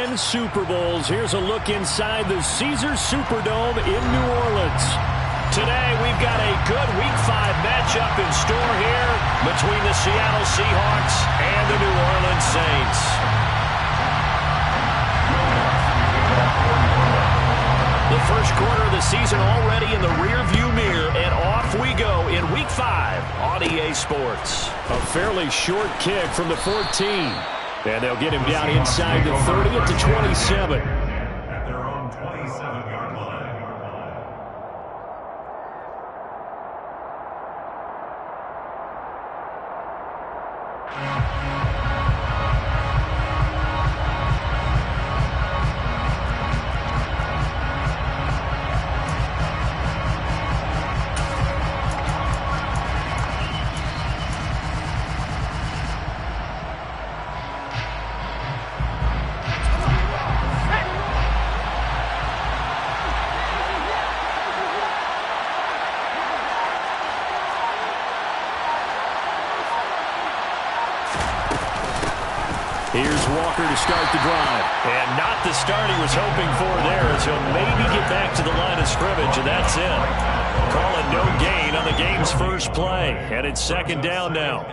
10 Super Bowls. Here's a look inside the Caesars Superdome in New Orleans. Today, we've got a good Week 5 matchup in store here between the Seattle Seahawks and the New Orleans Saints. The first quarter of the season already in the rearview mirror, and off we go in Week 5 on EA Sports. A fairly short kick from the 14. And they'll get him down inside the 30 at the 27. At their own 27-yard line. Here's Walker to start the drive. And not the start he was hoping for there, as he'll maybe get back to the line of scrimmage, and that's it. Calling no gain on the game's first play. And it's second down now.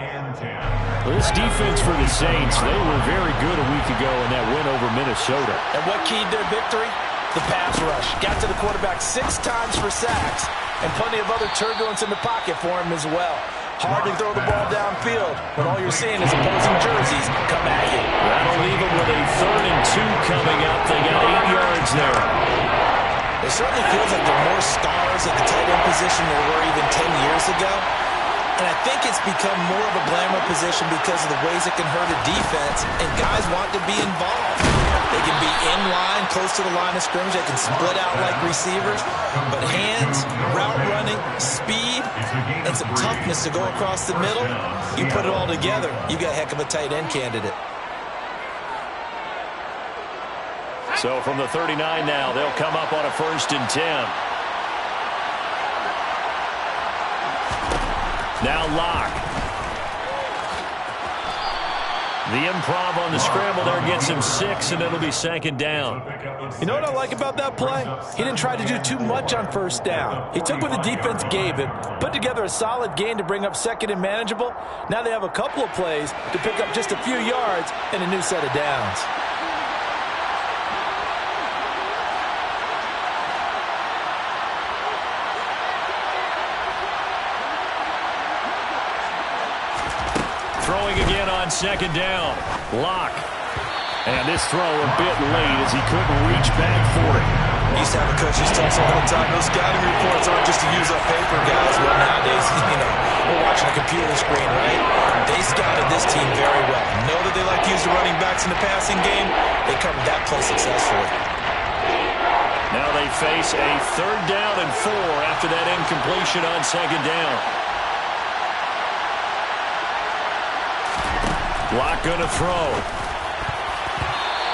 This defense for the Saints, they were very good a week ago in that win over Minnesota. And what keyed their victory? The pass rush. Got to the quarterback 6 times for sacks, and plenty of other turbulence in the pocket for him as well. Hard to throw the ball downfield when all you're seeing is opposing jerseys come at you. That'll leave them with a 3rd and 2 coming up. They got 8 yards there. It certainly feels like there are more stars at the tight end position than there were even 10 years ago. And I think it's become more of a glamour position because of the ways it can hurt a defense, and guys want to be involved. They can be in line, close to the line of scrimmage. They can split out like receivers. But hands, route running, speed, and some toughness to go across the middle, you put it all together, you've got a heck of a tight end candidate. So from the 39 now, they'll come up on a 1st and 10. Now Locke. The improv on the scramble there gets him 6, and it'll be 2nd down. You know what I like about that play? He didn't try to do too much on 1st down. He took what the defense gave him, put together a solid gain to bring up 2nd and manageable. Now they have a couple of plays to pick up just a few yards and a new set of downs. Throwing again on 2nd down. Locke. And this throw a bit late as he couldn't reach back for it. Used to have a coach's talks all the time. Those scouting reports aren't just to use up paper, guys. Well, nowadays, we're watching a computer screen, right? They scouted this team very well. Know that they like to use the running backs in the passing game. They covered that play successfully. Now they face a 3rd down and 4 after that incompletion on 2nd down. Locke going to throw.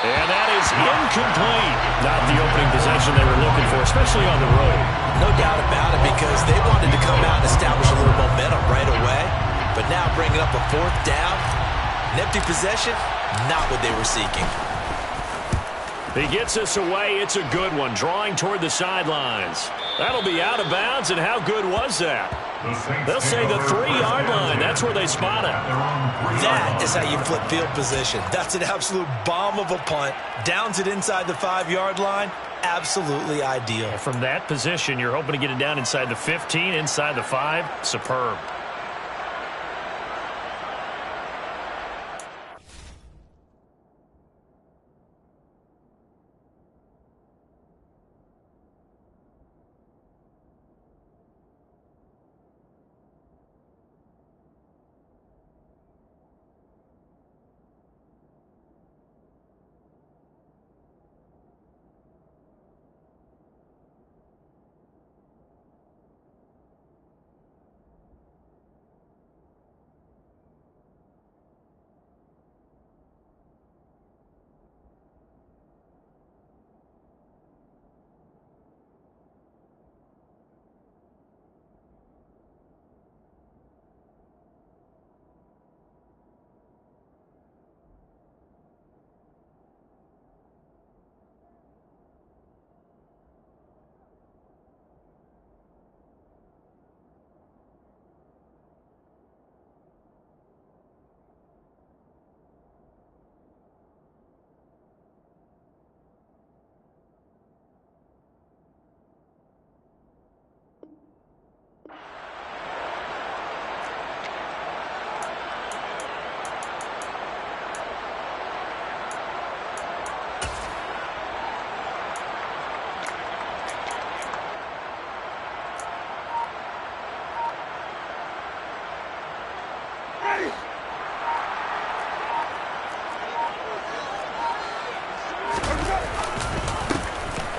And that is incomplete. Not the opening possession they were looking for, especially on the road. No doubt about it, because they wanted to come out and establish a little momentum right away. But now bringing up a 4th down, an empty possession, not what they were seeking. He gets us away. It's a good one, drawing toward the sidelines. That'll be out of bounds, and how good was that? They'll say the 3-yard line. That's where they spot it. That is how you flip field position. That's an absolute bomb of a punt. Downs it inside the 5-yard line. Absolutely ideal. From that position, you're hoping to get it down inside the 15, inside the 5. Superb.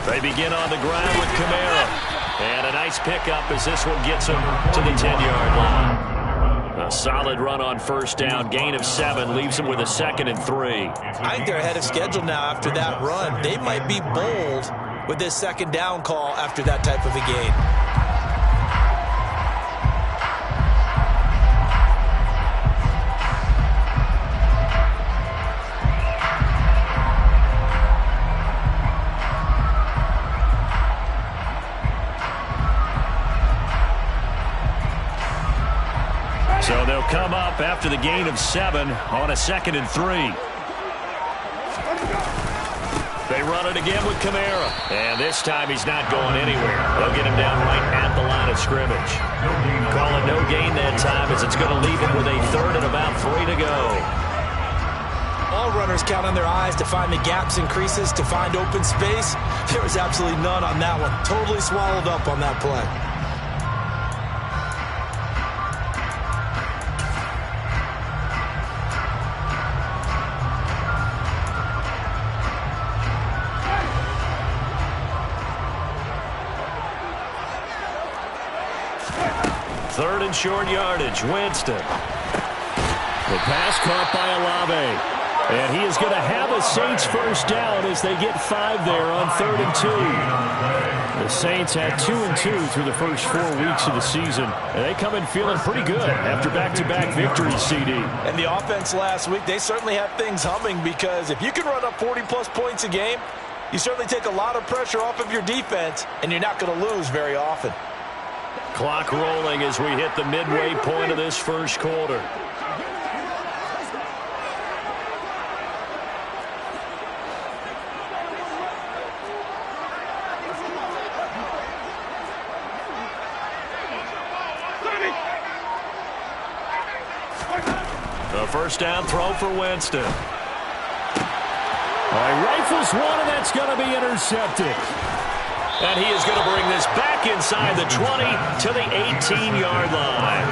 They begin on the ground with Kamara. And a nice pickup as this one gets him to the 10-yard line. A solid run on first down. Gain of 7 leaves him with a 2nd and 3. I think they're ahead of schedule now after that run. They might be bold with this 2nd down call after that type of a gain. So they'll come up after the gain of 7 on a 2nd and 3. They run it again with Kamara. And this time he's not going anywhere. They'll get him down right at the line of scrimmage. Call it no gain that time as it's going to leave him with a 3rd and about 3 to go. All runners count on their eyes to find the gaps and creases, to find open space. There was absolutely none on that one. Totally swallowed up on that play. Third and short yardage, Winston. The pass caught by Olave. And he is going to have a Saints first down as they get 5 there on 3rd and 2. The Saints had 2 and 2 through the first 4 weeks of the season. And they come in feeling pretty good after back-to-back victories, CD. And the offense last week, they certainly have things humming because if you can run up 40-plus points a game, you certainly take a lot of pressure off of your defense, and you're not going to lose very often. Clock rolling as we hit the midway point of this first quarter. The first down throw for Winston. Rifles one, and that's going to be intercepted. And he is going to bring this back inside the 20 to the 18-yard line.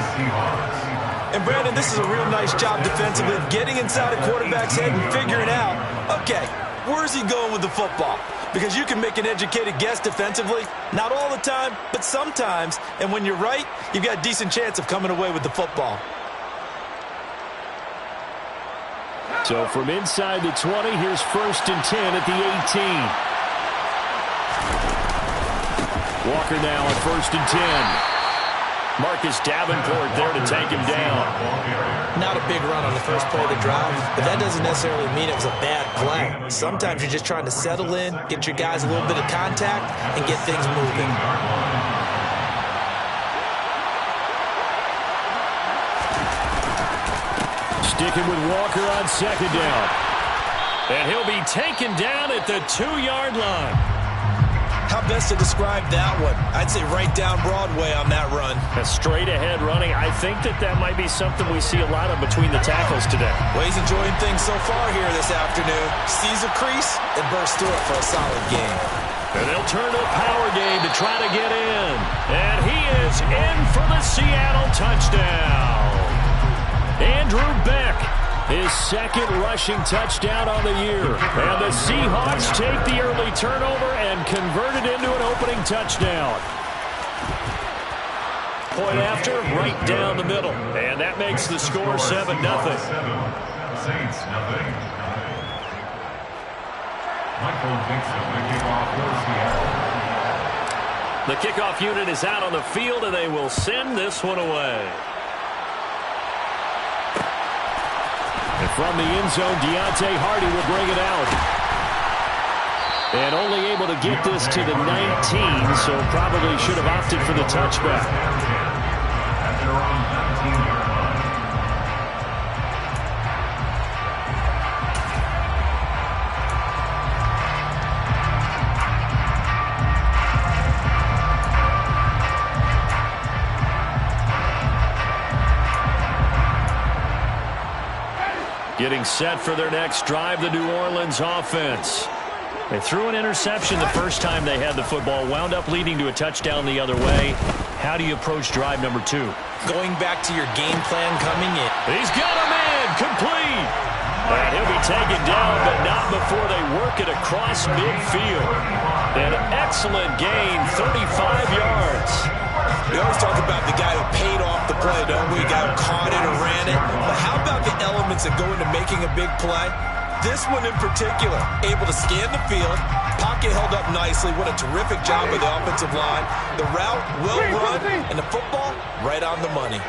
And, Brandon, this is a real nice job defensively of getting inside a quarterback's head and figuring out, okay, where's he going with the football? Because you can make an educated guess defensively, not all the time, but sometimes. And when you're right, you've got a decent chance of coming away with the football. So from inside the 20, here's 1st and 10 at the 18. Walker now on 1st and 10. Marcus Davenport there to take him down. Not a big run on the first play of the drive, but that doesn't necessarily mean it was a bad play. Sometimes you're just trying to settle in, get your guys a little bit of contact, and get things moving. Sticking with Walker on 2nd down. And he'll be taken down at the 2-yard line. How best to describe that one? I'd say right down Broadway on that run. A straight-ahead running. I think that might be something we see a lot of between the tackles today. Well, he's enjoying things so far here this afternoon. Sees a crease and bursts through it for a solid game. And they'll turn to a power game to try to get in. And he is in for the Seattle touchdown. Andrew Beck, his 2nd rushing touchdown on the year. And the Seahawks take the early turnover and convert it into an opening touchdown. Point after, right down the middle. And that makes the score 7-0. Saints, nothing. Michael Dixon, the kickoff for Seattle. The kickoff unit is out on the field, and they will send this one away. And from the end zone, Deontay Hardy will bring it out. And only able to get this to the 19, so probably should have opted for the touchback. At their own 19-yard line. Getting set for their next drive, the New Orleans offense. They threw an interception the first time they had the football, wound up leading to a touchdown the other way. How do you approach drive number 2? Going back to your game plan coming in. He's got a man complete. And he'll be taken down, but not before they work it across midfield. An excellent gain, 35 yards. We always talk about the guy who paid off the play, don't we? The guy who caught it or ran it. But how about the elements that go into making a big play? This one in particular, able to scan the field, pocket held up nicely. What a terrific job of the offensive line. The route, well run, and the football, right on the money.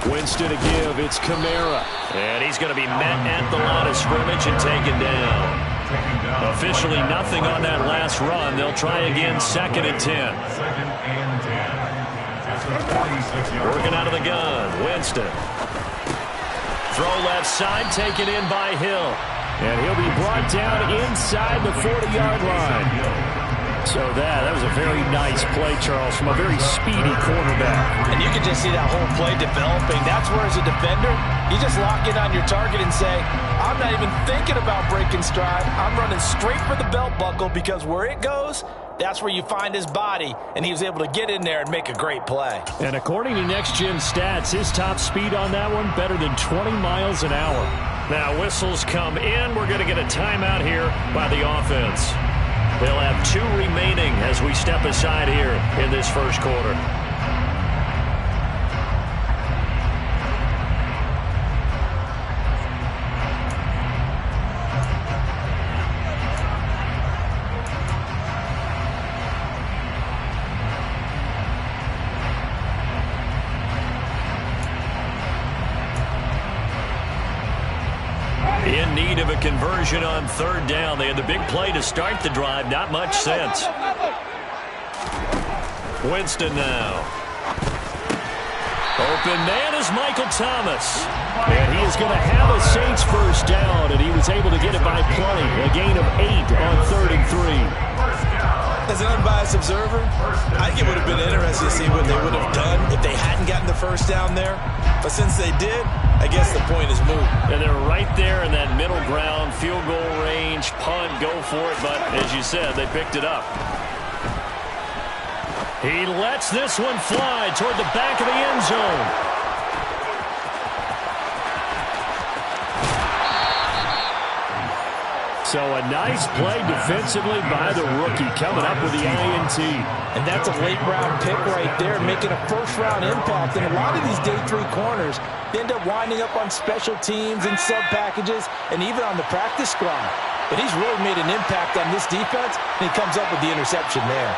Winston to give, it's Kamara. And he's going to be met at the line of scrimmage and taken down. Officially nothing on that last run. They'll try again, 2nd and 10. 2nd and 10. That's a 46-yard. Working out of the gun, Winston. Throw left side, taken in by Hill. And he'll be brought down inside the 40-yard line. So that was a very nice play, Charles, from a very speedy quarterback. And you can just see that whole play developing. That's where, as a defender, you just lock in on your target and say, I'm not even thinking about breaking stride. I'm running straight for the belt buckle, because where it goes, that's where you find his body. And he was able to get in there and make a great play. And according to Next Gen Stats, his top speed on that one, better than 20 miles an hour. Now whistles come in. We're going to get a timeout here by the offense. They'll have 2 remaining as we step aside here in this first quarter. In need of a conversion on 3rd down. They had the big play to start the drive. Not much sense. Winston now. Open man is Michael Thomas. And he is going to have a Saints first down, and he was able to get it by plenty. A gain of 8 on 3rd and 3. As an unbiased observer, I think it would have been interesting to see what they would have done if they hadn't gotten the first down there. But since they did, I guess the point is moot. And they're right there in that middle ground, field goal range, punt, go for it. But as you said, they picked it up. He lets this one fly toward the back of the end zone. So a nice play defensively by the rookie, coming up with the INT. And that's a late-round pick right there, making a first-round impact. And a lot of these day 3 corners end up winding up on special teams and sub-packages and even on the practice squad. But he's really made an impact on this defense, and he comes up with the interception there.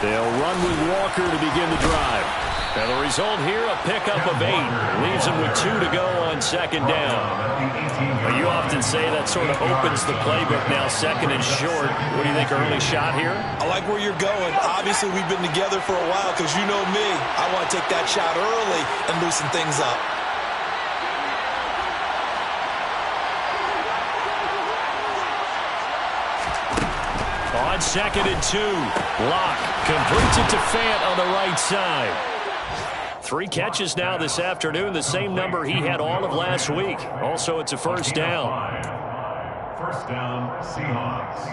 They'll run with Walker to begin the drive. And the result here, a pickup of 8. Leaves them with 2 to go on 2nd down. Well, you often say that sort of opens the playbook now, 2nd and short. What do you think, early shot here? I like where you're going. Obviously, we've been together for a while, because you know me. I want to take that shot early and loosen things up. On 2nd and 2, Locke completes it to Fant on the right side. 3 catches now this afternoon, the same number he had all of last week. Also, it's a first down. First down, Seahawks.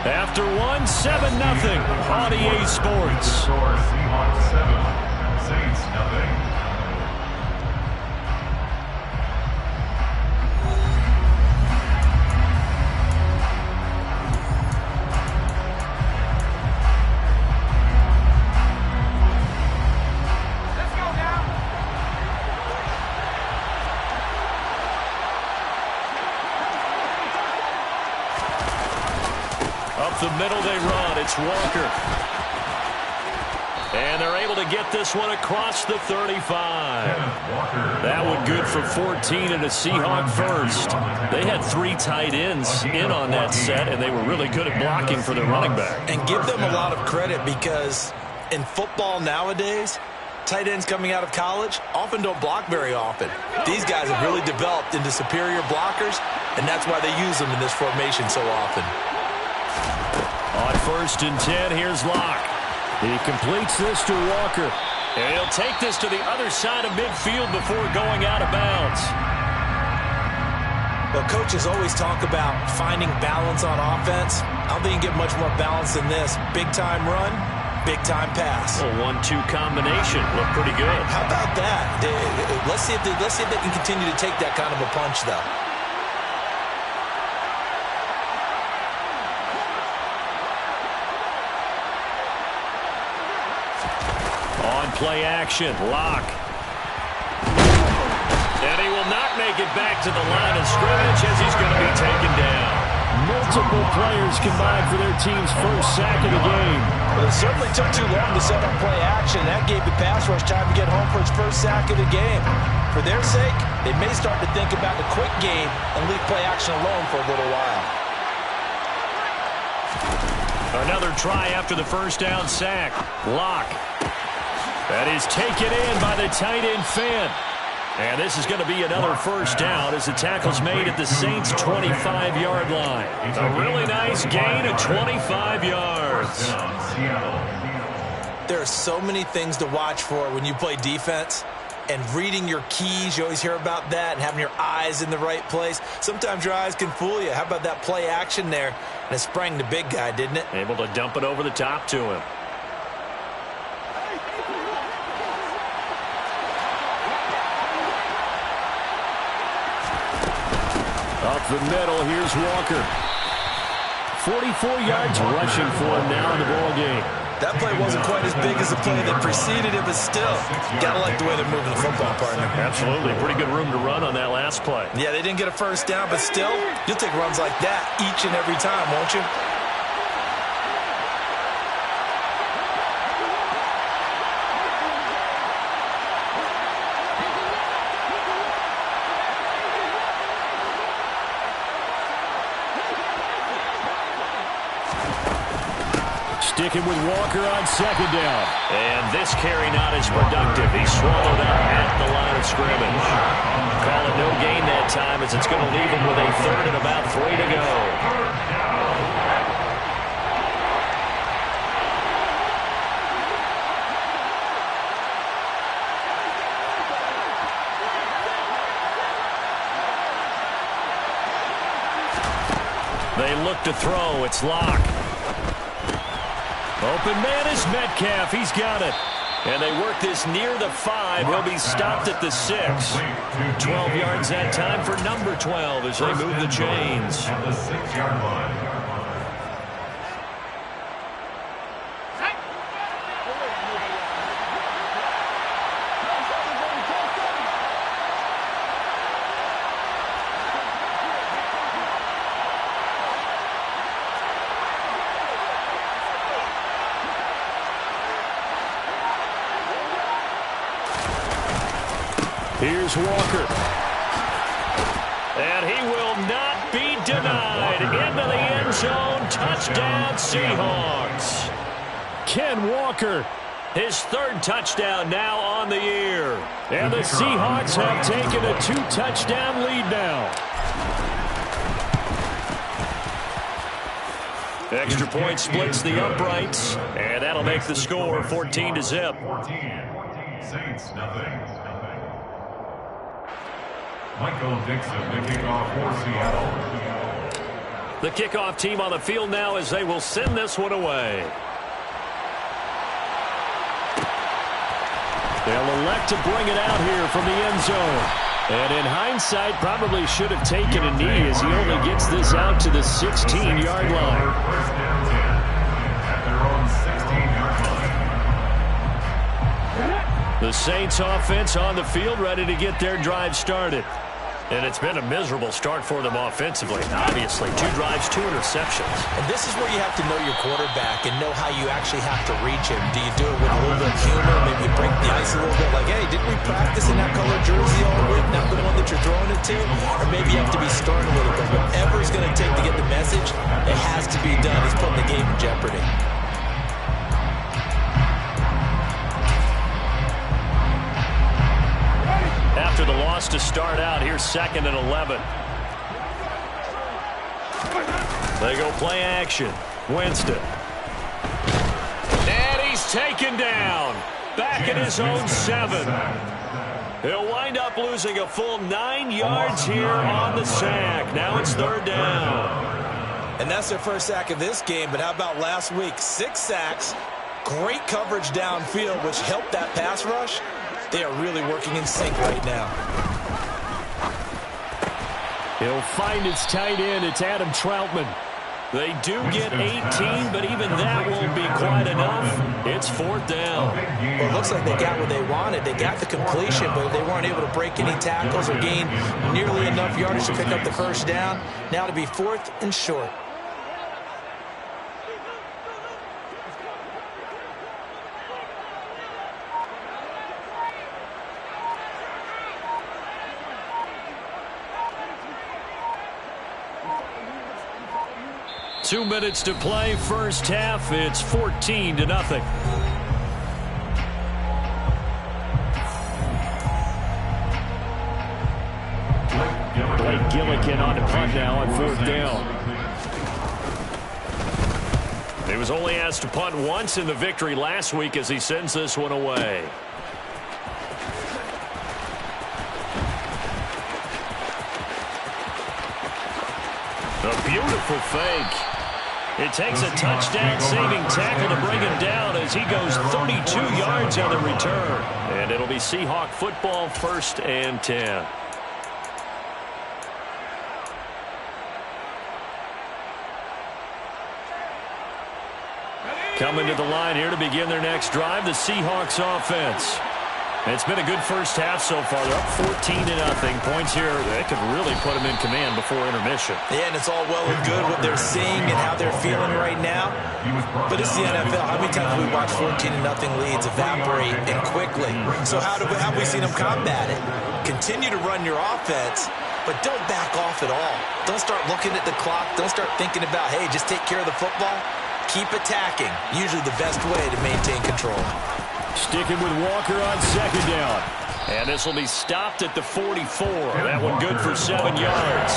After 1, 7-0 on EA Sports. Score Seahawks 7, Saints nothing. The middle they run. It's Walker. And they're able to get this one across the 35. That one good for 14 and a Seahawk first. They had 3 tight ends in on that set, and they were really good at blocking for their running back. And give them a lot of credit, because in football nowadays, tight ends coming out of college often don't block very often. These guys have really developed into superior blockers, and that's why they use them in this formation so often. On 1st and 10, here's Locke. He completes this to Walker. And he'll take this to the other side of midfield before going out of bounds. Well, coaches always talk about finding balance on offense. I don't think you get much more balance than this. Big-time run, big-time pass. A 1-2 combination. Looked pretty good. How about that? Let's see if they can continue to take that kind of a punch, though. On play action, Locke. And he will not make it back to the line of scrimmage as he's going to be taken down. Multiple players combined for their team's first sack of the game. Well, it certainly took too long to set up play action. That gave the pass rush time to get home for its first sack of the game. For their sake, they may start to think about the quick game and leave play action alone for a little while. Another try after the first down sack. Locke. That is taken in by the tight end Finn. And this is going to be another first down as the tackle's made at the Saints' 25-yard line. A really nice gain of 25 yards. There are so many things to watch for when you play defense. And reading your keys, you always hear about that, and having your eyes in the right place. Sometimes your eyes can fool you. How about that play action there? And it sprang the big guy, didn't it? Able to dump it over the top to him. Up the middle, here's Walker. 44 yards rushing for him now in the ball game. That play wasn't quite as big as the play that preceded it, but still, gotta like the way they're moving the football, partner. Absolutely. Pretty good room to run on that last play. Yeah, they didn't get a first down, but still, you'll take runs like that each and every time, won't you? Sticking with Walker on second down. And this carry not as productive. He swallowed up at the line of scrimmage. Call it no gain that time as it's going to leave him with a third and about 3 to go. They look to throw. It's Locke. Open man is Metcalf. He's got it. And they work this near the 5. He'll be stopped at the 6. 12 yards that time for number 12 as they move the chains. At the 6-yard line. Here's Walker. And he will not be denied. Into the end zone. Touchdown, Seahawks. Ken Walker. His third touchdown now on the year. And the Seahawks have taken a 2-touchdown lead now. Extra point splits the uprights. And that'll make the score 14-0. 14. Saints, nothing. Michael Dixon, the kickoff for Seattle. The kickoff team on the field now as they will send this one away. They'll elect to bring it out here from the end zone. And in hindsight, probably should have taken a knee as he only gets this out to the 16-yard line. First down 10 at their own 16-yard line. The Saints offense on the field ready to get their drive started. And it's been a miserable start for them offensively. Obviously, 2 drives, 2 interceptions. And this is where you have to know your quarterback and know how you actually have to reach him. Do you do it with a little bit of humor, maybe break the ice a little bit, like, hey, didn't we practice in that color jersey all week, not the one that you're throwing it to? Or maybe you have to be stern a little bit. Whatever it's going to take to get the message, it has to be done. He's putting the game in jeopardy. After the loss to start out, here's 2nd and 11. They go play action. Winston. And he's taken down. Back at his own 7. He'll wind up losing a full 9 yards here on the sack. Now it's 3rd down. And that's their first sack of this game, but how about last week? 6 sacks, great coverage downfield, which helped that pass rush. They are really working in sync right now. He'll find his tight end. It's Adam Troutman. They do get 18, but even that won't be quite enough. It's 4th down. Well, it looks like they got what they wanted. They got the completion, but they weren't able to break any tackles or gain nearly enough yardage to pick up the first down. Now to be 4th and short. Two minutes to play, first half. It's 14-0. Blake Gillikin on the punt now on 4th down. He was only asked to punt once in the victory last week as he sends this one away. A beautiful fake. It takes a touchdown-saving tackle to bring him down as he goes 32 yards on the return. And it'll be Seahawk football, 1st and 10. Coming to the line here to begin their next drive, the Seahawks offense. It's been a good first half so far. They're up 14-0. Points here, they could really put them in command before intermission. Yeah, and it's all well and good what they're seeing and how they're feeling right now. But it's the NFL. How many times have we watched 14-0 leads evaporate and quickly? So how have we seen them combat it? Continue to run your offense, but don't back off at all. Don't start looking at the clock. Don't start thinking about, hey, just take care of the football. Keep attacking. Usually the best way to maintain control. Sticking with Walker on 2nd down. And this will be stopped at the 44. That one good for 7 yards.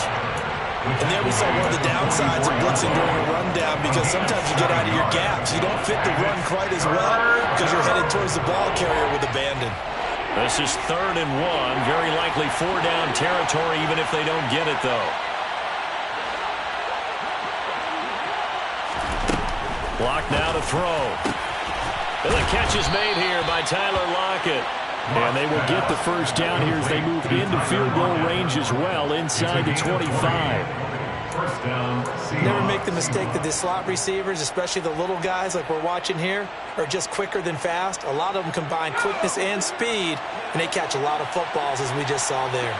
And there we saw one of the downsides of blitzing during a rundown, because sometimes you get out of your gaps. You don't fit the run quite as well because you're headed towards the ball carrier with abandon. This is 3rd and 1. Very likely 4-down territory even if they don't get it, though. Block now to throw. And the catch is made here by Tyler Lockett. And they will get the first down here as they move into field goal range as well, inside the 25. Never make the mistake that the slot receivers, especially the little guys like we're watching here, are just quicker than fast. A lot of them combine quickness and speed, and they catch a lot of footballs, as we just saw there.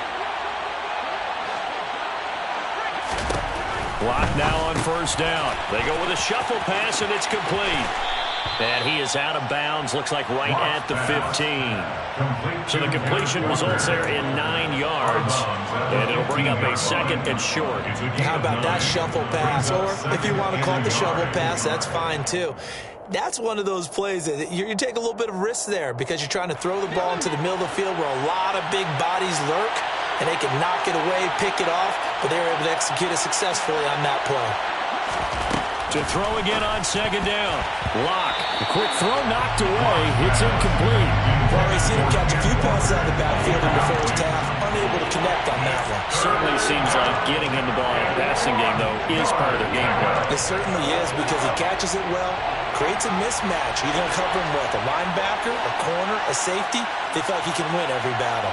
Block now on 1st down. They go with a shuffle pass, and it's complete. And he is out of bounds, looks like right at the 15. So the completion results there in 9 yards. And it'll bring up a 2nd and short. How about that shuffle pass? Or if you want to call it the shovel pass, that's fine too. That's one of those plays that you take a little bit of risk there because you're trying to throw the ball into the middle of the field where a lot of big bodies lurk, and they can knock it away, pick it off, but they were able to execute it successfully on that play. To throw again on 2nd down. Lock. A quick throw knocked away. It's incomplete. We've already seen him catch a few passes out of the backfield in the first half. Unable to connect on that one. Certainly seems like getting him the ball in the passing game, though, is part of their game plan. It certainly is, because he catches it well, creates a mismatch. You're going to cover him with a linebacker, a corner, a safety. They feel like he can win every battle.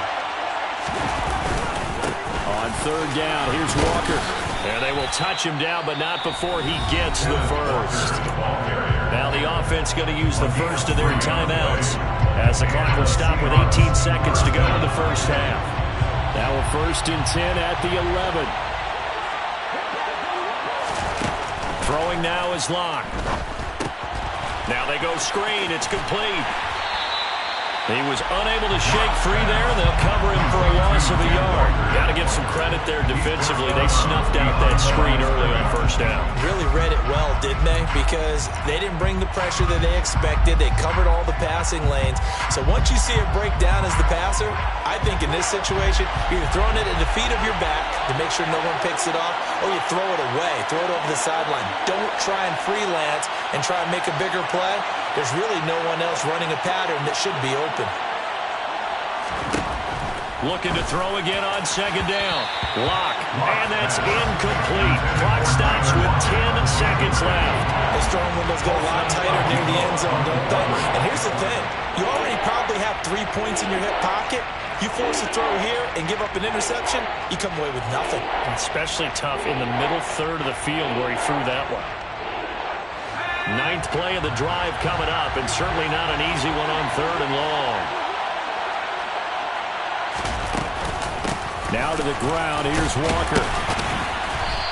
On 3rd down, here's Walker. And they will touch him down, but not before he gets the first. Now the offense going to use the first of their timeouts as the clock will stop with 18 seconds to go in the first half. Now a 1st and 10 at the 11. Throwing now is Locke. Now they go screen. It's complete. He was unable to shake free there. They'll cover him for a loss of a yard. Got to give some credit there defensively. They snuffed out that screen early on 1st down. Really read it well, didn't they? Because they didn't bring the pressure that they expected. They covered all the passing lanes. So once you see it break down as the passer, I think in this situation, you're throwing it at the feet of your back to make sure no one picks it off, or you throw it away, throw it over the sideline. Don't try and freelance and try and make a bigger play. There's really no one else running a pattern that should be open. Looking to throw again on second down. Lock, and that's incomplete. Clock stops with 10 seconds left. Those throwing windows get a lot tighter near the end zone, don't they? And here's the thing. You already probably have 3 points in your hip pocket. You force a throw here and give up an interception, you come away with nothing. Especially tough in the middle third of the field where he threw that one. 9th play of the drive coming up, and certainly not an easy one on 3rd and long. Now to the ground, here's Walker.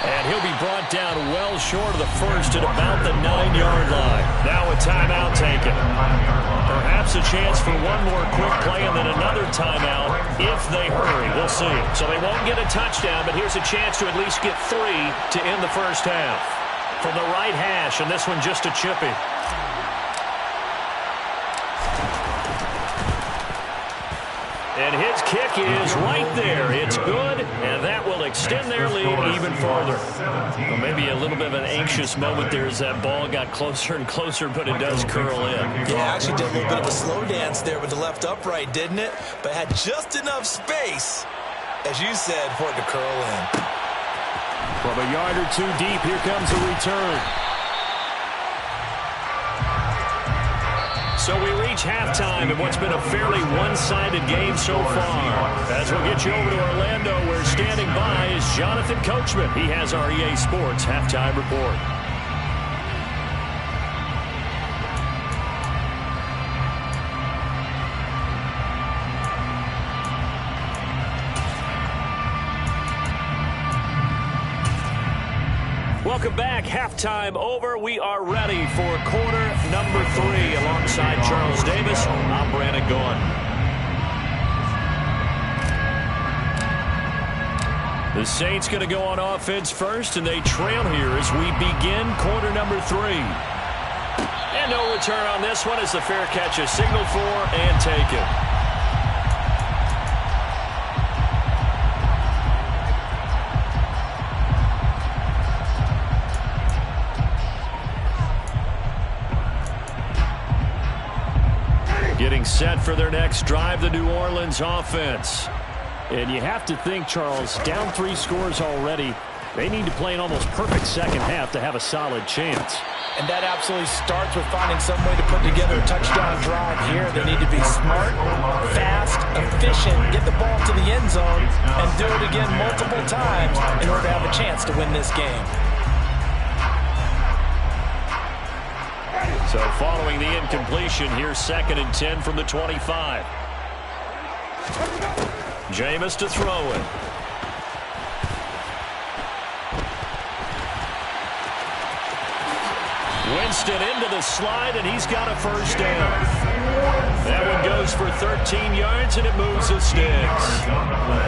And he'll be brought down well short of the first at about the 9-yard line. Now a timeout taken. Perhaps a chance for one more quick play and then another timeout if they hurry. We'll see. So they won't get a touchdown, but here's a chance to at least get 3 to end the first half. From the right hash, and this one just a chippy. And his kick is right there. It's good, and that will extend their lead even further. Well, maybe a little bit of an anxious moment there as that ball got closer and closer, but it does curl in. Yeah, actually did a little bit of a slow dance there with the left upright, didn't it? But had just enough space, as you said, for it to curl in. From a yard or 2 deep, here comes a return. So we reach halftime in what's been a fairly one-sided game so far. As we'll get you over to Orlando, where standing by is Jonathan Coachman. He has our EA Sports Halftime Report. Welcome back. Halftime over. We are ready for quarter number 3. Alongside Charles Davis, I'm Brandon Gaudin. The Saints going to go on offense first, and they trail here as we begin quarter number 3. And no return on this one as the fair catch is signaled for and taken. Getting set for their next drive, the New Orleans offense. And you have to think, Charles, down 3 scores already. They need to play an almost perfect second half to have a solid chance. And that absolutely starts with finding some way to put together a touchdown drive here. They need to be smart, fast, efficient, get the ball to the end zone, and do it again multiple times in order to have a chance to win this game. So following the incompletion, here's 2nd and 10 from the 25. Jameis to throw it. Winston into the slide, and he's got a first down. That one goes for 13 yards, and it moves the sticks.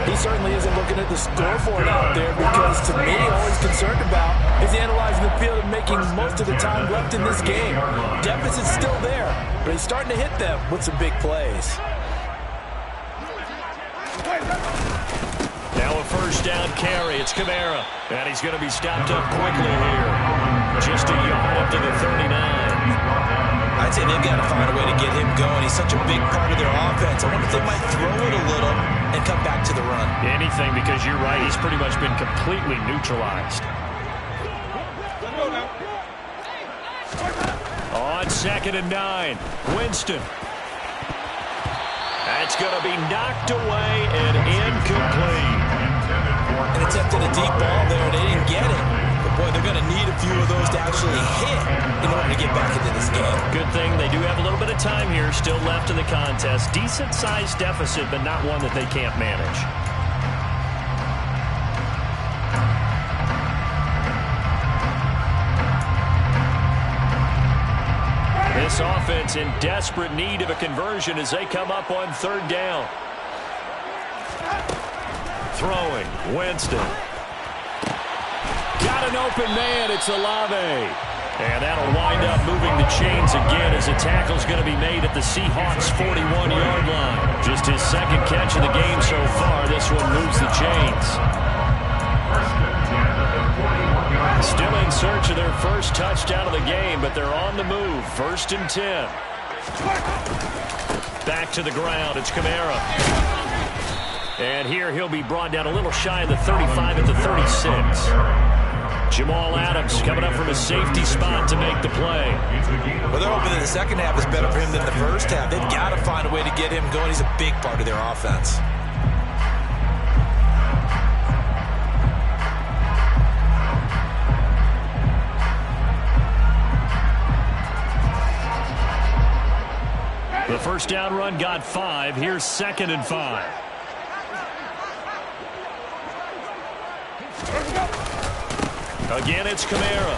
He certainly isn't looking at the scoreboard out there because, to me, all he's concerned about is analyzing the field and making most of the time left in this game. Deficit's still there, but he's starting to hit them with some big plays. Now a first down carry. It's Kamara, and he's going to be stopped up quickly here. Just a yard up to the 39. I'd say they've got to find a way to get him going. He's such a big part of their offense. I wonder if they might throw it a little and come back to the run. Anything, because you're right. He's pretty much been completely neutralized. On 2nd and 9, Winston. That's going to be knocked away and incomplete. And attempted a deep ball there, and they didn't get it. But, boy, they're going to need a few of those to actually hit in order to get back into this game. Good thing they do have a little bit of time here still left in the contest. Decent-sized deficit, but not one that they can't manage. This offense in desperate need of a conversion as they come up on 3rd down. Throwing, Winston. Got an open man, it's Olave. And that'll wind up moving the chains again as a tackle's going to be made at the Seahawks' 41-yard line. Just his 2nd catch of the game so far. This one moves the chains. Still in search of their first touchdown of the game, but they're on the move. 1st and 10. Back to the ground. It's Kamara. And here he'll be brought down a little shy of the 35 at the 36. Jamal Adams coming up from a safety spot to make the play. Well, they're hoping that the second half is better for him than the first half. They've got to find a way to get him going. He's a big part of their offense. The first down run got 5. Here's 2nd and 5. Again, it's Kamara.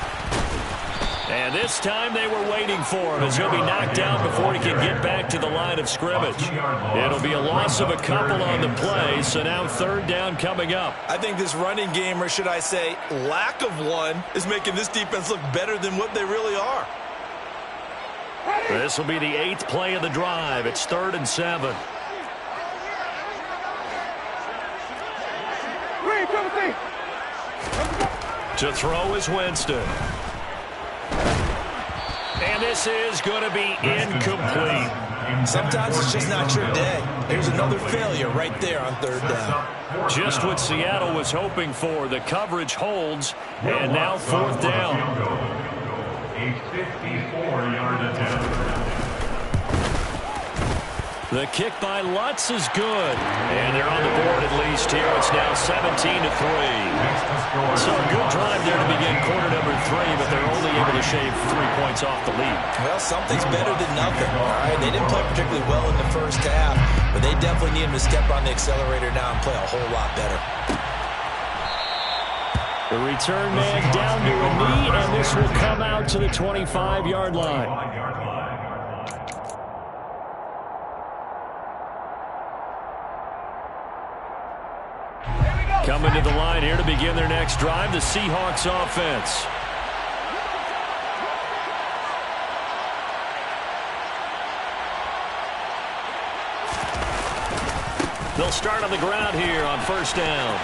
And this time they were waiting for him as he'll be knocked down before he can get back to the line of scrimmage. It'll be a loss of a couple on the play, so now 3rd down coming up. I think this running game, or should I say lack of one, is making this defense look better than what they really are. This will be the 8th play of the drive. It's 3rd and 7. To throw is Winston. And this is going to be incomplete. Sometimes it's just not your day. There's another failure right there on 3rd down. Just what Seattle was hoping for. The coverage holds, and now 4th down. A 54-yard attempt. The kick by Lutz is good. And they're on the board at least here. It's now 17-3. So a good drive there to begin quarter number 3, but they're only able to shave 3 points off the lead. Well, something's better than nothing. All right, they didn't play particularly well in the first half, but they definitely need him to step on the accelerator now and play a whole lot better. The return man down to a knee, and this will come out to the 25-yard line. Coming to the line here to begin their next drive, the Seahawks offense. They'll start on the ground here on 1st down.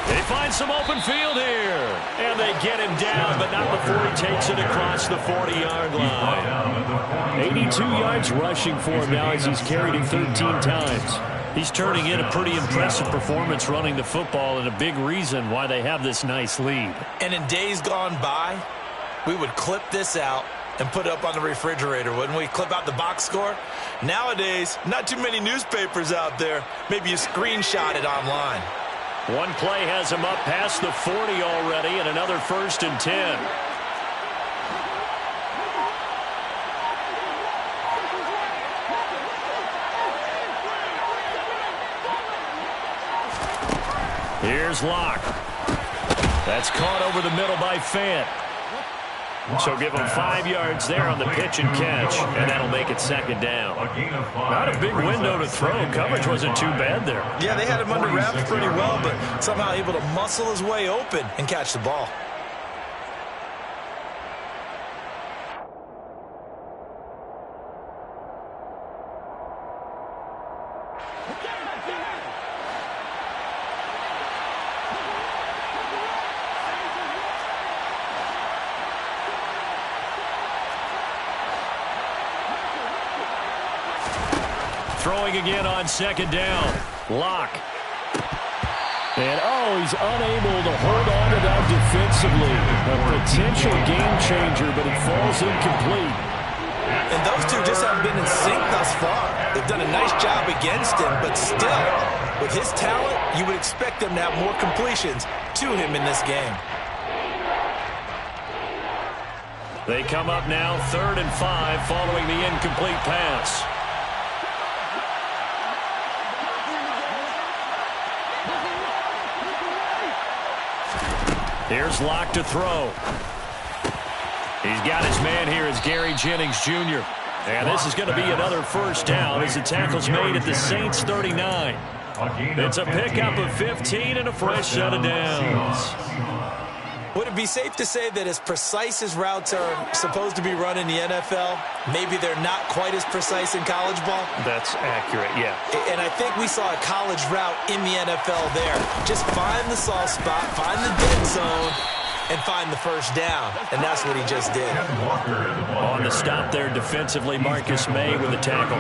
They find some open field here. And they get him down, but not before he takes it across the 40-yard line. 82 yards rushing for him now as he's carried it 13 times. He's turning in a pretty impressive performance running the football, and a big reason why they have this nice lead. And in days gone by, we would clip this out and put it up on the refrigerator, wouldn't we? Clip out the box score. Nowadays, not too many newspapers out there. Maybe you screenshot it online. One play has him up past the 40 already, and another 1st and 10. Here's Locke. That's caught over the middle by Fant. So give him 5 yards there on the pitch and catch, and that'll make it 2nd down. Not a big window to throw. Coverage wasn't too bad there. Yeah, they had him under wraps pretty well, but somehow able to muscle his way open and catch the ball. Throwing again on 2nd down. Locke. And, he's unable to hold on to that defensively. A potential game changer, but it falls incomplete. And those two just haven't been in sync thus far. They've done a nice job against him, but still, with his talent, you would expect them to have more completions to him in this game. They come up now 3rd and 5 following the incomplete pass. Here's Locke to throw. He's got his man here as Gary Jennings Jr. And this is going to be another 1st down as the tackle's made at the Saints 39. It's a pickup of 15 and a fresh set of downs. Would it be safe to say that as precise as routes are supposed to be run in the NFL, maybe they're not quite as precise in college ball? That's accurate, yeah. And I think we saw a college route in the NFL there. Just find the soft spot, find the dead zone, and find the first down, and that's what he just did. On the stop there defensively, Marcus Maye with a tackle.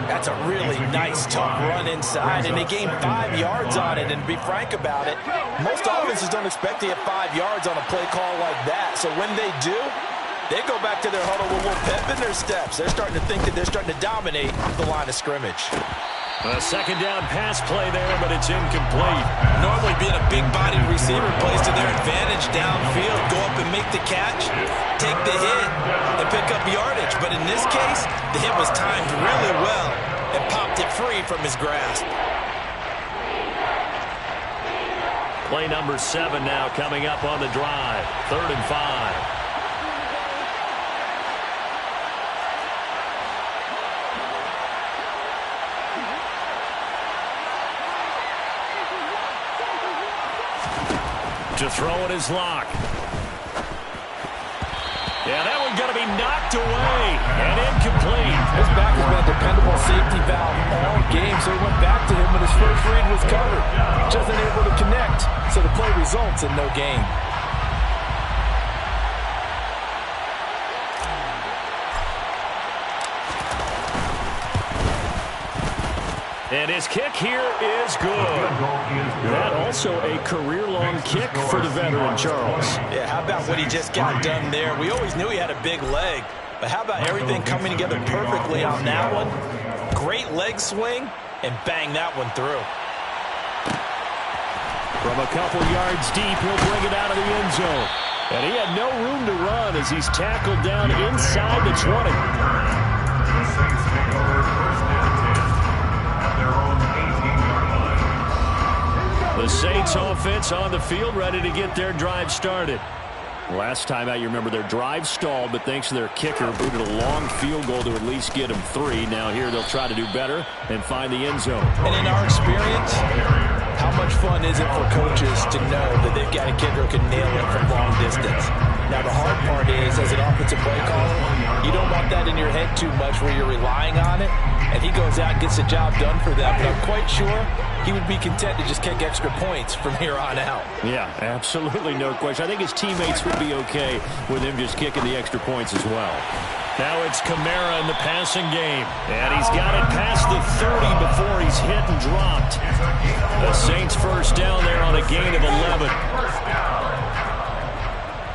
That's a really nice, tough run inside, and they gained 5 yards on it. And to be frank about it, most offenses don't expect to get 5 yards on a play call like that. So when they do, they go back to their huddle with a little pep in their steps. They're starting to think that they're starting to dominate the line of scrimmage. A second down pass play there, but it's incomplete. Normally being a big-bodied receiver plays to their advantage downfield. Go up and make the catch, take the hit, and pick up yardage. But in this case, the hit was timed really well and popped it free from his grasp. Play number 7 now coming up on the drive. 3rd and 5. To throw it is Locke. Yeah, that one going to be knocked away and incomplete. His back has been a dependable safety valve all game, so he went back to him when his first read was covered. Just unable to connect, so the play results in no gain. And his kick here is good. That also a career-long kick for the veteran, Charles. Yeah, how about what he just got done there? We always knew he had a big leg, but how about everything coming together perfectly on that one? Great leg swing, and bang that one through. From a couple yards deep, he'll bring it out of the end zone. And he had no room to run as he's tackled down inside the 20. The Saints take over first and 10 at their own 18-yard line. The Saints offense on the field, ready to get their drive started. Last time out, you remember their drive stalled, but thanks to their kicker, booted a long field goal to at least get them 3. Now here they'll try to do better and find the end zone. And in our experience, how much fun is it for coaches to know that they've got a kicker who can nail it from long distance? Now the hard part is, as an offensive play caller, you don't want that in your head too much where you're relying on it, and he goes out and gets the job done for them. But I'm quite sure he would be content to just kick extra points from here on out. Yeah, absolutely no question. I think his teammates would be okay with him just kicking the extra points as well. Now it's Kamara in the passing game. And he's got it past the 30 before he's hit and dropped. The Saints first down there on a gain of 11.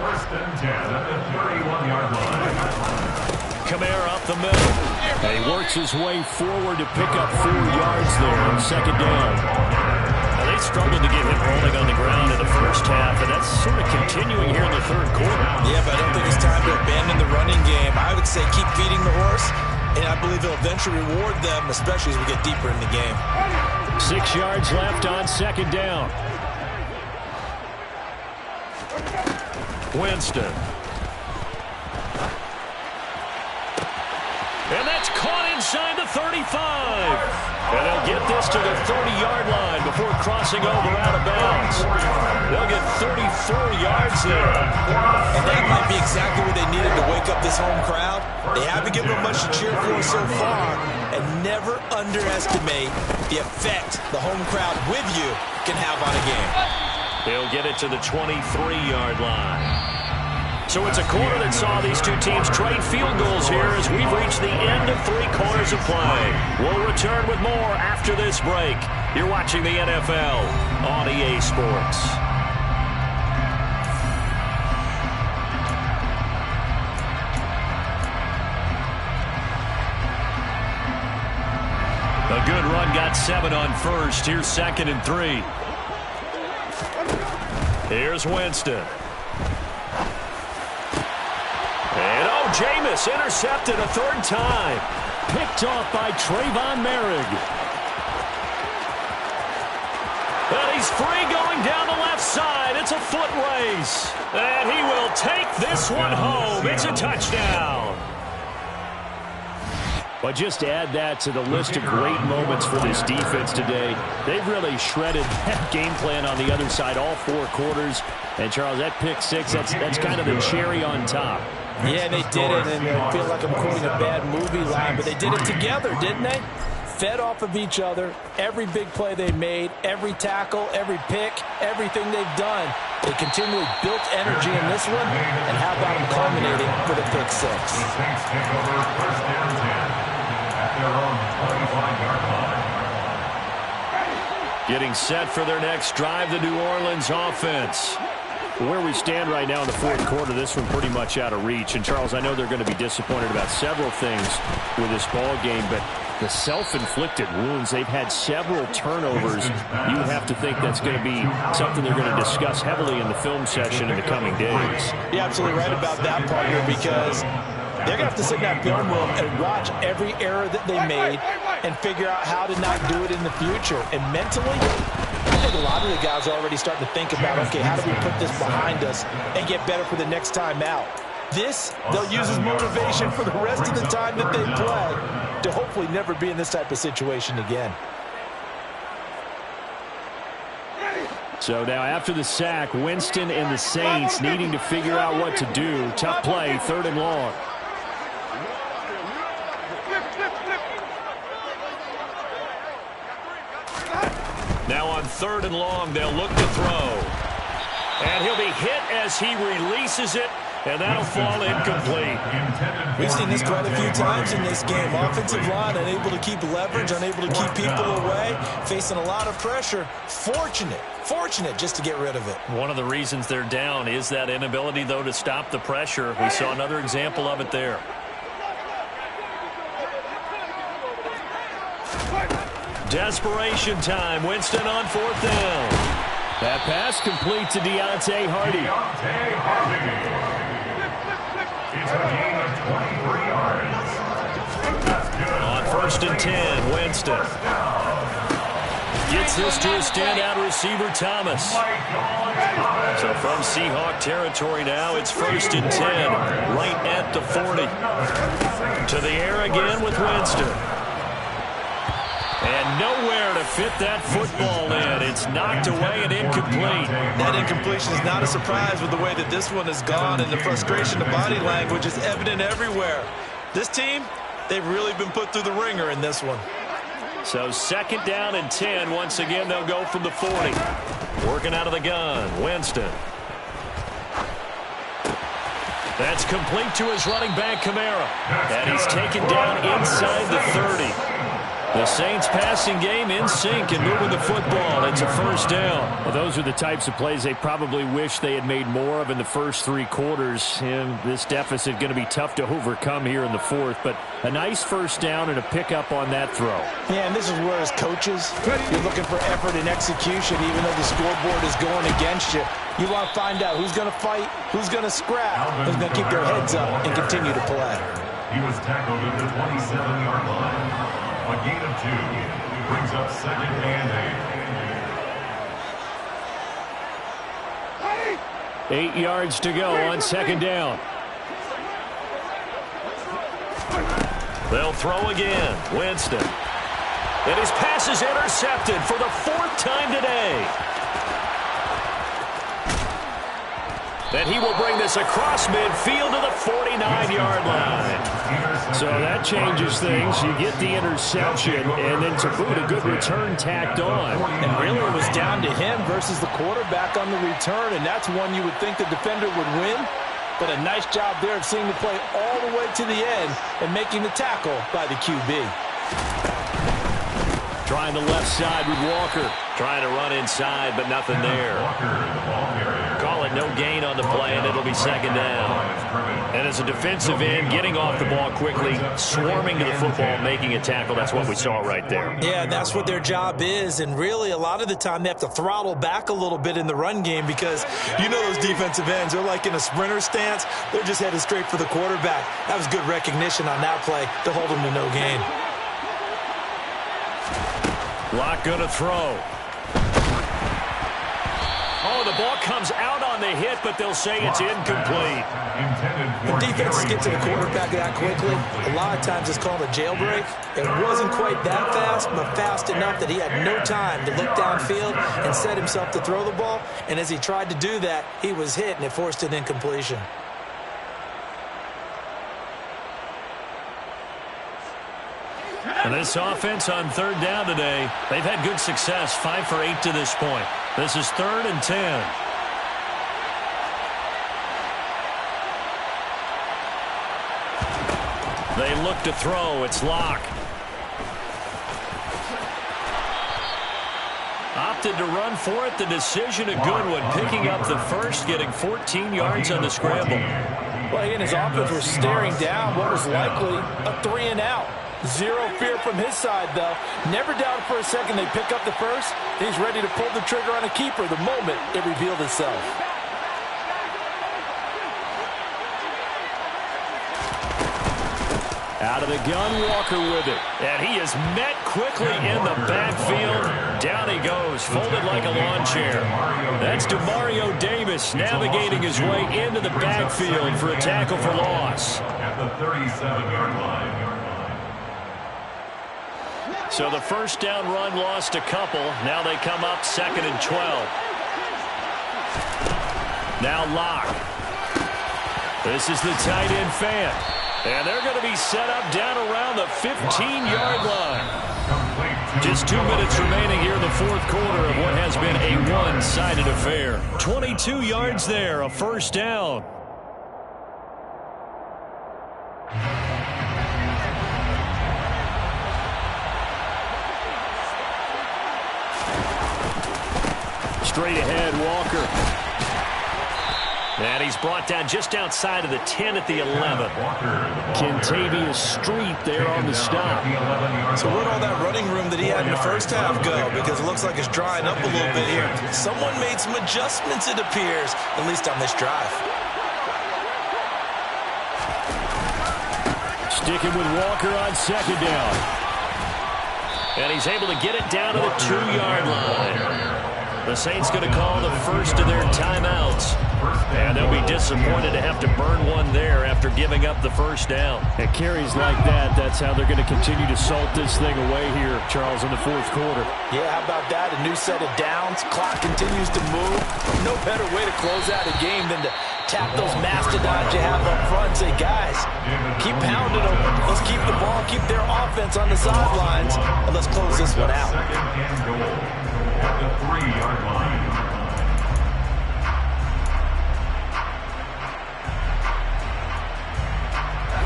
First and 10 at the 31-yard line. Kamara up the middle. And he works his way forward to pick up 4 yards there on second down. Now they struggled to get him rolling on the ground in the first half, and that's sort of continuing here in the third quarter. Yeah, but I don't think it's time to abandon the running game. I would say keep feeding the horse, and I believe it'll eventually reward them, especially as we get deeper in the game. 6 yards left on second down. Winston. And that's caught inside the 35. And they'll get this to the 30-yard line before crossing over out of bounds. They'll get 34 yards there. And that might be exactly what they needed to wake up this home crowd. They haven't given them much to cheer for so far. And never underestimate the effect the home crowd with you can have on a game. They'll get it to the 23-yard line. So it's a quarter that saw these two teams trade field goals here as we've reached the end of 3 quarters of play. We'll return with more after this break. You're watching the NFL on EA Sports. A good run got 7 on first. Here's 2nd and 3. Here's Winston. And Jameis intercepted a 3rd time. Picked off by Trayvon Merrick. And he's free going down the left side. It's a foot race. And he will take this one home. It's a touchdown. But just to add that to the list of great moments for this defense today, they've really shredded that game plan on the other side all 4 quarters. And, Charles, that pick 6, that's kind of the cherry on top. Yeah, they did it, and I feel like I'm quoting a bad movie line, but they did it together, didn't they? Fed off of each other, every big play they made, every tackle, every pick, everything they've done. They continually built energy in this one, and how about them culminating for the pick six? The Saints take over first and 10 at their own 25-yard line. Getting set for their next drive, the New Orleans offense. Where we stand right now in the fourth quarter, this one pretty much out of reach. And, Charles, I know they're going to be disappointed about several things with this ball game, but the self-inflicted wounds, they've had several turnovers. You have to think that's going to be something they're going to discuss heavily in the film session in the coming days. You're absolutely right about that, partner, because they're going to have to sit in that film room and watch every error that they made and figure out how to not do it in the future. And mentally, I think a lot of the guys are already starting to think about, okay, how do we put this behind us and get better for the next time out? This, they'll use as motivation for the rest of the time that they play to hopefully never be in this type of situation again. So now after the sack, Winston and the Saints needing to figure out what to do. Tough play, 3rd and long. Now on 3rd and long, they'll look to throw. And he'll be hit as he releases it, and that'll fall incomplete. We've seen this quite a few times in this game. Offensive line unable to keep leverage, unable to keep people away, facing a lot of pressure. Fortunate just to get rid of it. One of the reasons they're down is that inability, though, to stop the pressure. We saw another example of it there. Desperation time. Winston on 4th down. That pass complete to Deontay Hardy. It's a gain of 23 yards. That's good. On 1st and 10, Winston gets this to a standout receiver, Thomas. So from Seahawk territory now, it's 1st and 10, right at the 40. To the air again with Winston. And nowhere to fit that football in. It's knocked away and incomplete. That incompletion is not a surprise with the way that this one has gone, and the frustration, the body language is evident everywhere. This team, they've really been put through the ringer in this one. So 2nd down and 10. Once again, they'll go from the 40. Working out of the gun, Winston. That's complete to his running back, Kamara. And he's taken down inside the 30. The Saints passing game in sync and moving the football. It's a 1st down. Well, those are the types of plays they probably wish they had made more of in the first 3 quarters. And this deficit going to be tough to overcome here in the 4th. But a nice 1st down and a pickup on that throw. Yeah, and this is where as coaches, you're looking for effort and execution even though the scoreboard is going against you. You want to find out who's going to fight, who's going to scrap, who's going to keep their heads up and continue to play. He was tackled at the 27-yard line. A gain of 2 brings up 2nd and 8 yards to go on 2nd down. They'll throw again. Winston. And his pass is intercepted for the 4th time today. And he will bring this across midfield to the 49-yard line. So that changes things. You get the interception, and then to boot, a good return tacked on. And really it was down to him versus the quarterback on the return, and that's one you would think the defender would win. But a nice job there of seeing the play all the way to the end and making the tackle by the QB. Trying the left side with Walker. Trying to run inside, but nothing there. Call it no gain on the play, and it'll be 2nd down. And as a defensive end, getting off the ball quickly, swarming to the football, making a tackle, that's what we saw right there. Yeah, and that's what their job is. And really, a lot of the time, they have to throttle back a little bit in the run game because you know those defensive ends, they're like in a sprinter stance. They're just headed straight for the quarterback. That was good recognition on that play to hold them to no gain. Lock going to throw. Oh, the ball comes out on the hit, but they'll say it's incomplete. The defenses get to the quarterback that quickly. A lot of times it's called a jailbreak. It wasn't quite that fast, but fast enough that he had no time to look downfield and set himself to throw the ball. And as he tried to do that, he was hit, and it forced an incompletion. And this offense on 3rd down today, they've had good success, 5 for 8 to this point. This is 3rd and 10. They look to throw. It's Locke. Opted to run for it. The decision a good one. Picking up the first, getting 14 yards on the scramble. Well, he and his offense were staring down what was likely a 3-and-out. Zero fear from his side, though. Never doubted for a second they pick up the first. He's ready to pull the trigger on a keeper the moment it revealed itself. Out of the gun, Walker with it. And he is met quickly in the backfield. Down he goes, folded like a lawn chair. That's Demario Davis navigating his way into the backfield for a tackle for loss. At the 37-yard line. So the first down run lost a couple. Now they come up 2nd and 12. Now Locke. This is the tight end fan. And they're going to be set up down around the 15-yard line. Just 2 minutes remaining here in the fourth quarter of what has been a one-sided affair. 22 yards there, a first down. Straight ahead, Walker. And he's brought down just outside of the 10 at the 11. Kentavious Street there on the stop. So where'd all that running room that he had in the first half go? Because it looks like it's drying up a little bit here. Someone made some adjustments, it appears, at least on this drive. Sticking with Walker on 2nd down. And he's able to get it down to the 2-yard line. The Saints going to call the first of their timeouts. And they'll be disappointed to have to burn one there after giving up the first down. At carries like that, that's how they're going to continue to salt this thing away here, Charles, in the fourth quarter. Yeah, how about that? A new set of downs. Clock continues to move. No better way to close out a game than to tap those mastodons you have up front and say, guys, keep pounding them. Let's keep the ball, keep their offense on the sidelines, and let's close this one out. At the 3-yard line.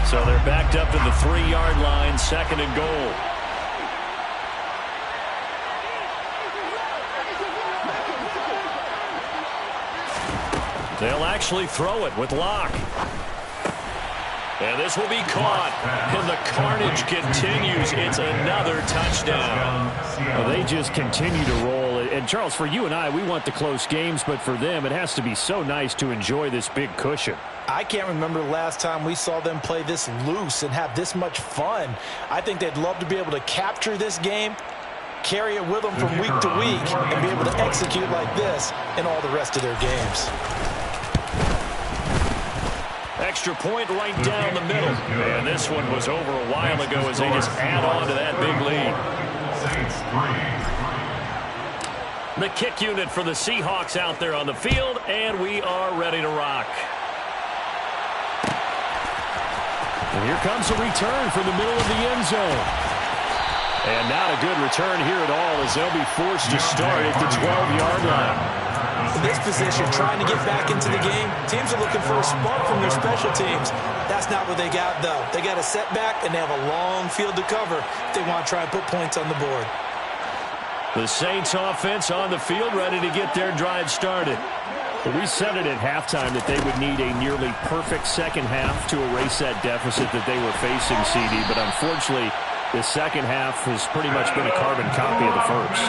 So they're backed up to the 3-yard line, 2nd and goal. They'll actually throw it with Locke. And this will be caught. And the carnage continues. It's another touchdown. Well, they just continue to roll. And, Charles, for you and I, we want the close games, but for them, it has to be so nice to enjoy this big cushion. I can't remember the last time we saw them play this loose and have this much fun. I think they'd love to be able to capture this game, carry it with them from week to week, and be able to execute like this in all the rest of their games. Extra point right down the middle. And this one was over a while ago as they just add on to that big lead. The kick unit for the Seahawks out there on the field, and we are ready to rock. And here comes a return from the middle of the end zone. And not a good return here at all as they'll be forced to start at the 12-yard line. In this position, trying to get back into the game, teams are looking for a spark from their special teams. That's not what they got, though. They got a setback, and they have a long field to cover if they want to try and put points on the board. The Saints offense on the field, ready to get their drive started. But we said it at halftime that they would need a nearly perfect second half to erase that deficit that they were facing, CD. But unfortunately, the second half has pretty much been a carbon copy of the first.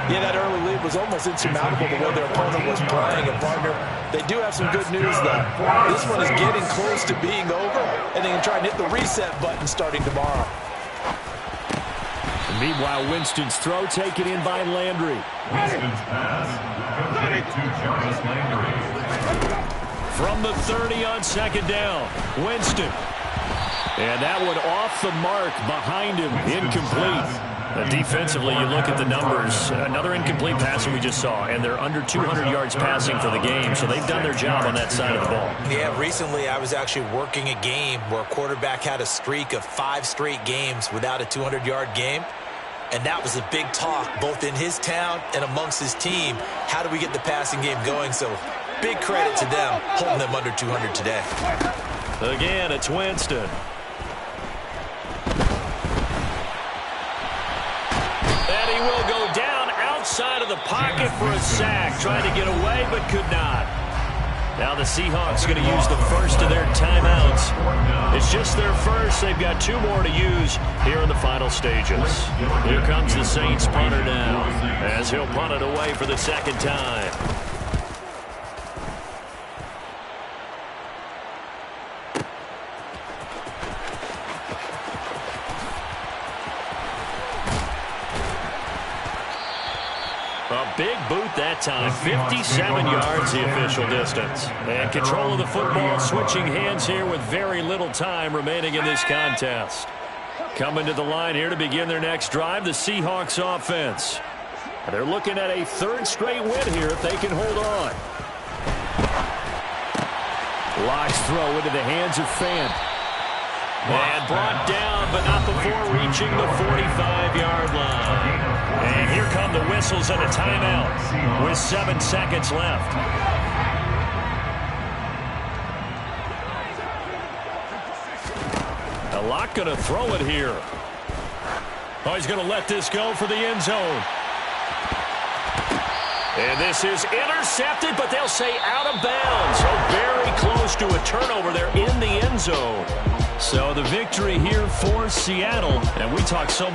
Yeah, that early lead was almost insurmountable the way their opponent was playing. And, partner, they do have some good news, though. This one is getting close to being over, and they can try and hit the reset button starting tomorrow. And meanwhile, Winston's throw taken in by Landry. Winston's pass completed to Jarvis Landry. From the 30 on 2nd down, Winston. And that one off the mark behind him, incomplete. Defensively, you look at the numbers. Another incomplete pass that we just saw, and they're under 200 yards passing for the game, so they've done their job on that side of the ball. Yeah, recently I was actually working a game where a quarterback had a streak of 5 straight games without a 200-yard game, and that was a big talk both in his town and amongst his team. How do we get the passing game going? So big credit to them holding them under 200 today. Again, it's Winston. he will go down outside of the pocket for a sack. Trying to get away, but could not. Now the Seahawks going to use the first of their timeouts. It's just their first. They've got 2 more to use here in the final stages. Here comes the Saints punter now, as he'll punt it away for the second time. A big boot that time, 57 yards the official distance. And control of the football, switching hands here with very little time remaining in this contest. Coming to the line here to begin their next drive, the Seahawks offense. They're looking at a 3rd straight win here if they can hold on. Locks throw into the hands of Fant. And brought down, but not before reaching the 45-yard line. And here come the whistles and a timeout with 7 seconds left. Locke going to throw it here. Oh, he's going to let this go for the end zone. And this is intercepted, but they'll say out of bounds. So very close to a turnover there in the end zone. So the victory here for Seattle. And we talk so much.